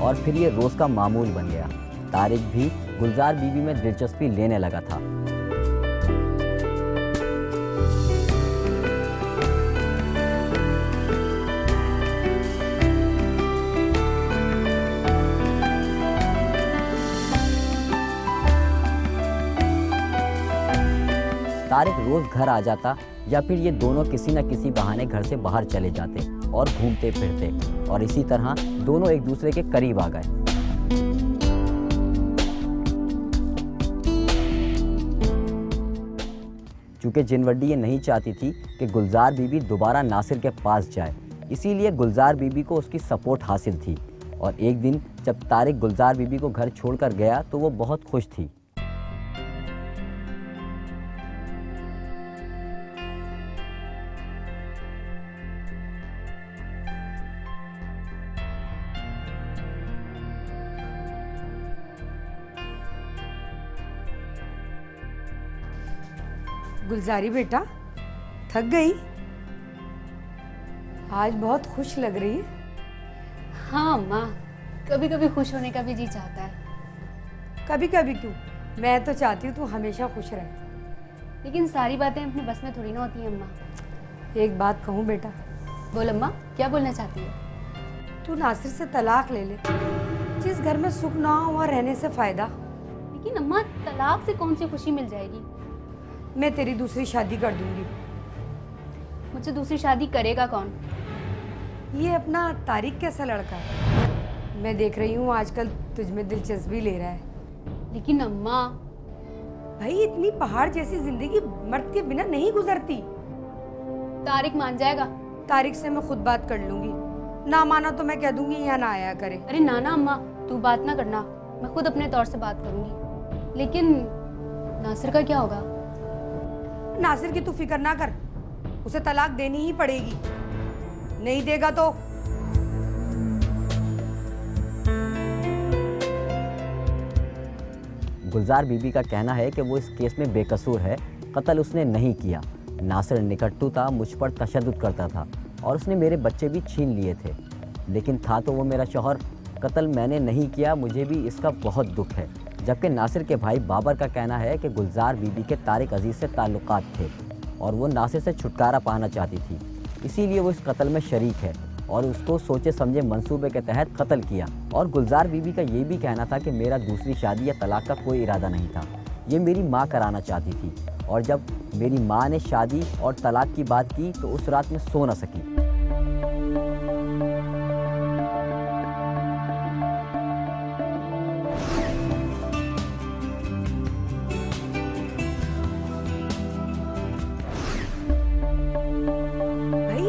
और फिर ये रोज़ का मामूल बन गया। तारिक भी गुलजार बीबी में दिलचस्पी लेने लगा था। तारिक रोज घर आ जाता या फिर ये दोनों किसी न किसी बहाने घर से बाहर चले जाते और घूमते फिरते, और इसी तरह दोनों एक दूसरे के करीब आ गए। चूंकि जिनवड्डी ये नहीं चाहती थी कि गुलजार बीबी दोबारा नासिर के पास जाए, इसीलिए गुलजार बीबी को उसकी सपोर्ट हासिल थी। और एक दिन जब तारिक गुलजार बीबी को घर छोड़कर गया तो वो बहुत खुश थी। गुलजारी बेटा, थक गई? आज बहुत खुश लग रही है। हाँ अम्मा, कभी कभी खुश होने का भी जी चाहता है। कभी कभी क्यों, मैं तो चाहती हूँ तू हमेशा खुश रहे। लेकिन सारी बातें अपने बस में थोड़ी ना होती हैं अम्मा। एक बात कहूँ बेटा? बोल अम्मा, क्या बोलना चाहती है? तू नासिर से तलाक ले ले, जिस घर में सुख ना हो वहाँ रहने से फायदा। लेकिन अम्मा, तलाक से कौन सी खुशी मिल जाएगी? मैं तेरी दूसरी शादी कर दूंगी। मुझसे दूसरी शादी करेगा कौन? ये अपना तारिक कैसा लड़का है, मैं देख रही हूँ आजकल तुझमें दिलचस्पी ले रहा है। लेकिन अम्मा, भाई इतनी पहाड़ जैसी जिंदगी मर्द के बिना नहीं गुजरती। तारिक मान जाएगा? तारिक से मैं खुद बात कर लूंगी, ना माना तो मैं कह दूंगी यहाँ ना आया करे। अरे ना ना अम्मा, तू बात ना करना, मैं खुद अपने तौर से बात करूंगी। लेकिन नासिर का क्या होगा? नासिर की तू फिक्र ना कर, उसे तलाक देनी ही पड़ेगी। नहीं देगा तो गुलजार बीबी का कहना है कि वो इस केस में बेकसूर है, कत्ल उसने नहीं किया। नासिर निकट्टू था, मुझ पर तशद्दुद करता था और उसने मेरे बच्चे भी छीन लिए थे। लेकिन था तो वो मेरा शौहर, कत्ल मैंने नहीं किया, मुझे भी इसका बहुत दुख है। जबकि नासिर के भाई बाबर का कहना है कि गुलजार बीबी के तारिक अजीज़ से ताल्लुकात थे और वो नासिर से छुटकारा पाना चाहती थी, इसीलिए वो इस कत्ल में शरीक है और उसको सोचे समझे मंसूबे के तहत कत्ल किया। और गुलजार बीबी का ये भी कहना था कि मेरा दूसरी शादी या तलाक का कोई इरादा नहीं था, ये मेरी माँ कराना चाहती थी। और जब मेरी माँ ने शादी और तलाक की बात की तो उस रात में सो न सकी।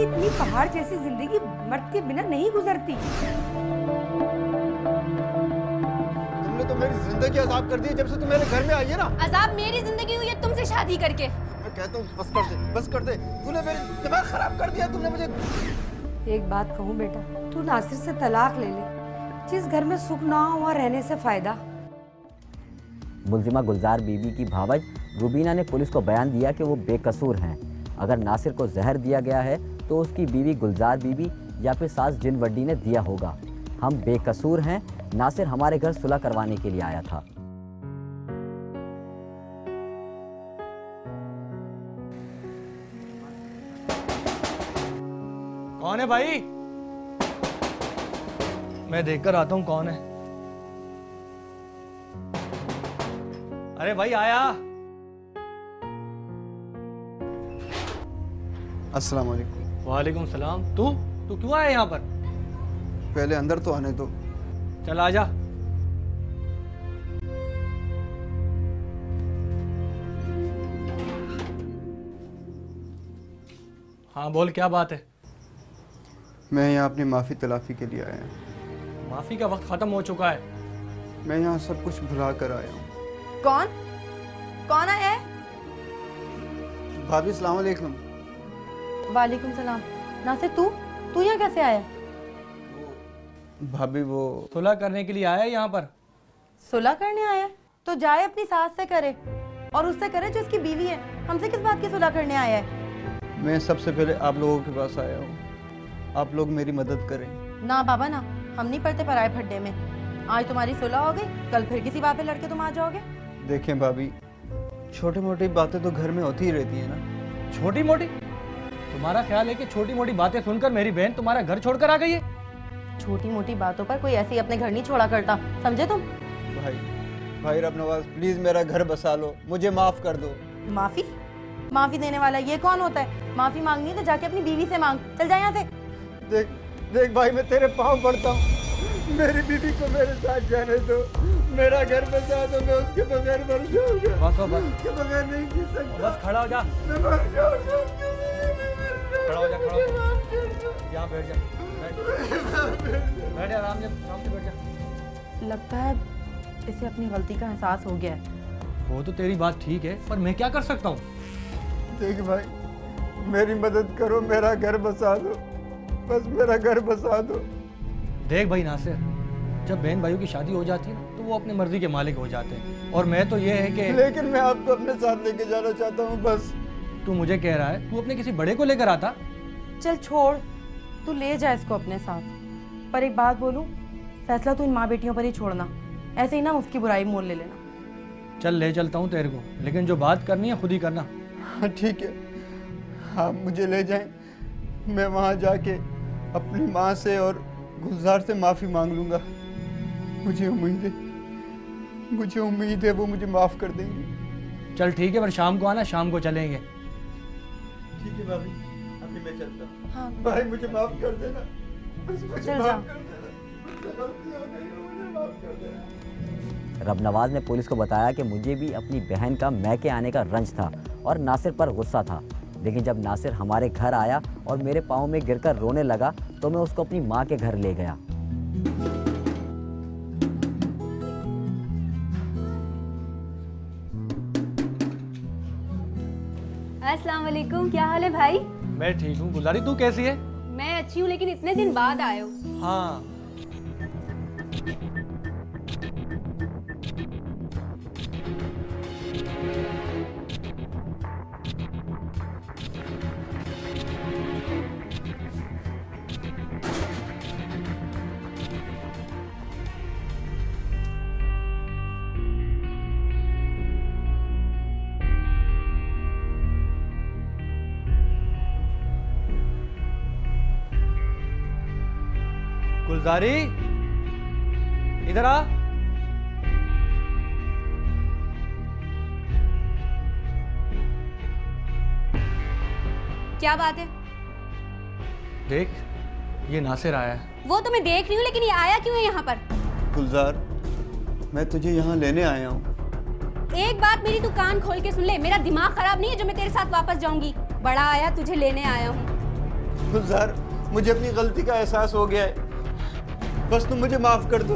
इतनी पहाड़ जैसी जिंदगी मर्द के बिना नहीं गुजरती। तुमने तो मेरी जिंदगी अजाब कर दी जब से तुम मेरे घर में आई है ना। अजाब मेरी जिंदगी हुई है तुमसे शादी करके। मैं कहता हूँ बस कर दे, बस कर दे। तूने मेरी दिमाग खराब कर दिया, तुमने मुझे। एक बात कहूँ बेटा, तू नासिर से तलाक ले ले, जिस घर में सुख ना हो वहाँ रहने से फायदा। मुल्जिमा गुलजार बीबी की भावज रुबीना ने पुलिस को बयान दिया कि वो बेकसूर हैं। अगर नासिर को जहर दिया गया है तो उसकी बीवी गुलजार बीबी या फिर सास जिनवड्डी ने दिया होगा। हम बेकसूर हैं, नासिर हमारे घर सुलह करवाने के लिए आया था। कौन है भाई? मैं देखकर आता हूं कौन है। अरे भाई आया। अस्सलाम वालेकुम। वालेकुम सलाम। तू क्यों आया यहाँ पर? पहले अंदर तो आने दो। चल आजा। हाँ बोल, क्या बात है? मैं यहाँ अपनी माफ़ी तलाफी के लिए आया हूँ। माफ़ी का वक्त ख़त्म हो चुका है। मैं यहाँ सब कुछ भुला कर आया हूँ। कौन आया है? भाभी अस्सलाम वालेकुम। वालेकुम सलाम। नासिर तू यहाँ कैसे आया? भाभी वो सुलह करने के लिए आया है यहाँ पर। सुलह करने आया? तो जाए अपनी सास से करे और उससे करे जो उसकी बीवी है। हमसे किस बात की सुलह करने आया है? मैं सबसे पहले आप लोगों के पास आया हूँ, आप लोग मेरी मदद करें। ना बाबा ना, हम नहीं पड़ते पराए फड्डे में। आज तुम्हारी सुलह हो गई, कल फिर किसी बात पे लड़के तुम आ जाओगे। देखें भाभी, छोटी मोटी बातें तो घर में होती ही रहती है ना। छोटी मोटी? तुम्हारा ख्याल है कि छोटी मोटी बातें सुनकर मेरी बहन तुम्हारा घर छोड़कर आ गई है? छोटी मोटी बातों पर कोई ऐसे ही अपने घर नहीं छोड़ा करता, समझे तुम? भाई रब नवाज, प्लीज मेरा घर बसा लो, मुझे माफ कर दो। माफी? माफी देने वाला ये कौन होता है? माफी मांगनी है तो जाके अपनी बीवी से मांग। चल जा यहाँ से। देख भाई, मैं तेरे पाँव पड़ता हूँ, मेरी बीवी को मेरे साथ जाने दो, मेरा घर बसा दो, मैं उसके बगैर मर जाऊंगा। बस हो बस, उसके बगैर नहीं जी सकता। बस खड़ा हो जा, मैं मर जाऊंगा। खड़ा हो जा, खड़ा हो जा, यहाँ बैठ जा, बैठ जा, आराम से बैठ जा। लगता है इसे अपनी गलती का एहसास हो गया है। वो तो तेरी बात ठीक है, पर मैं क्या कर सकता हूँ? देख भाई, मेरी मदद करो, मेरा घर बसा दो, बस मेरा घर बसा दो। देख भाई नासिर, जब बहन भाइयों की शादी हो जाती है ना तो वो अपनी मर्जी के मालिक हो जाते हैं, और मैं तो ये है कि लेकिन मैं आपको अपने साथ लेके जाना चाहता हूँ। बस तू मुझे कह रहा है तू अपने किसी बड़े को लेकर आता। चल छोड़, तू ले जा इसको अपने साथ, पर एक बात बोलूं, फैसला तू इन माँ बेटियों पर ही छोड़ना, ऐसे ही ना उसकी बुराई मोल ले लेना। चल ले चलता हूँ तेरे को, लेकिन जो बात करनी है खुद ही करना। हाँ ठीक है, आप मुझे ले जाएं, मैं वहाँ जाके अपनी माँ से और गुलजार से माफ़ी मांग लूँगा। मुझे उम्मीद है वो मुझे माफ़ कर देंगे। चल ठीक है, पर शाम को आना, शाम को चलेंगे। ठीक है भाभी, अभी मैं चलता हूँ। हाँ। भाई मुझे माफ़ कर देना, बस मुझे चल माफ़ जा। कर देना, गलती हो गई, मुझे माफ़ कर देना। रबनवाज ने पुलिस को बताया कि मुझे भी अपनी बहन का मैके आने का रंज था और नासिर पर गुस्सा था, लेकिन जब नासिर हमारे घर आया और मेरे पाँव में गिरकर रोने लगा तो मैं उसको अपनी माँ के घर ले गया। अस्सलाम वालेकुम, क्या हाल है भाई? मैं ठीक हूँ। गुजारी तू कैसी है? मैं अच्छी हूँ, लेकिन इतने दिन बाद आए हो। हाँ, गुलजारी इधर आ। क्या बात है? देख, ये नासिर आया है। वो तो मैं देख रही हूँ, लेकिन ये आया क्यों है यहाँ पर? गुलजार, मैं तुझे यहाँ लेने आया हूँ। एक बात मेरी तू कान खोल के सुन ले, मेरा दिमाग खराब नहीं है जो मैं तेरे साथ वापस जाऊंगी। बड़ा आया, तुझे लेने आया हूँ। गुलजार, मुझे अपनी गलती का एहसास हो गया है, बस तुम मुझे माफ कर दो,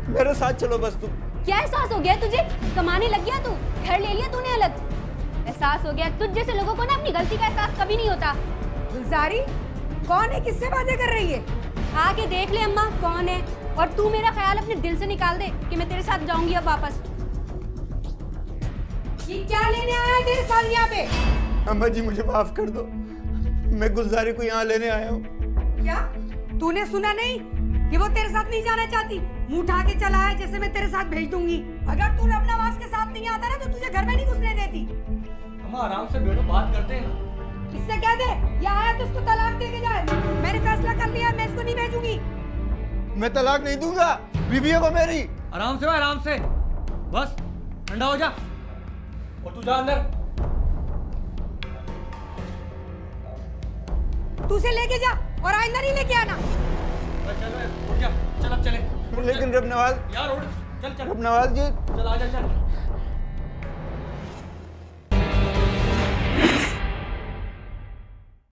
मेरे साथ चलो बस तुम। क्या एहसास हो गया तुझे? कमाने लग गया तू? घर ले लिया तूने अलग? एहसास हो गया? तुझ जैसे लोगों को ना अपनी गलती का एहसास कभी नहीं होता। गुलजारी, कौन है, किससे बातें कर रही है? आके देख ले अम्मा कौन है, और तू मेरा ख्याल अपने दिल से निकाल दे कि मैं तेरे साथ जाऊंगी अब वापस। ये क्या लेने आया है तेरे साथ यहाँ पे? अम्मा जी मुझे माफ कर दो, मैं गुलजारी को यहाँ लेने आया हूँ। क्या तूने सुना नहीं कि वो तेरे साथ नहीं जाना चाहती? मुंह उठा के चला है जैसे मैं तेरे साथ भेज दूंगी। अगर तू रबनवाज के साथ नहीं आता ना तो तुझे घर में नहीं घुसने देती। अम्मा आराम से बैठो, बात करते हैं ना। इससे कह दे या आया तो उसको तलाक दे के जाए। मैंने फैसला कर लिया, मैं इसको नहीं भेजूंगी। मैं तलाक नहीं दूंगा, बीवी है वो मेरी। आराम से भाई, आराम से, बस ठंडा हो जा। और तू जा अंदर। तू उसे लेके जा और आइंदा नहीं लेके आना। चल उठ जा, चल अब चले। लेकिन रबनवाज, यार उठ, चल चल रबनवाज जी, चल आजा चल।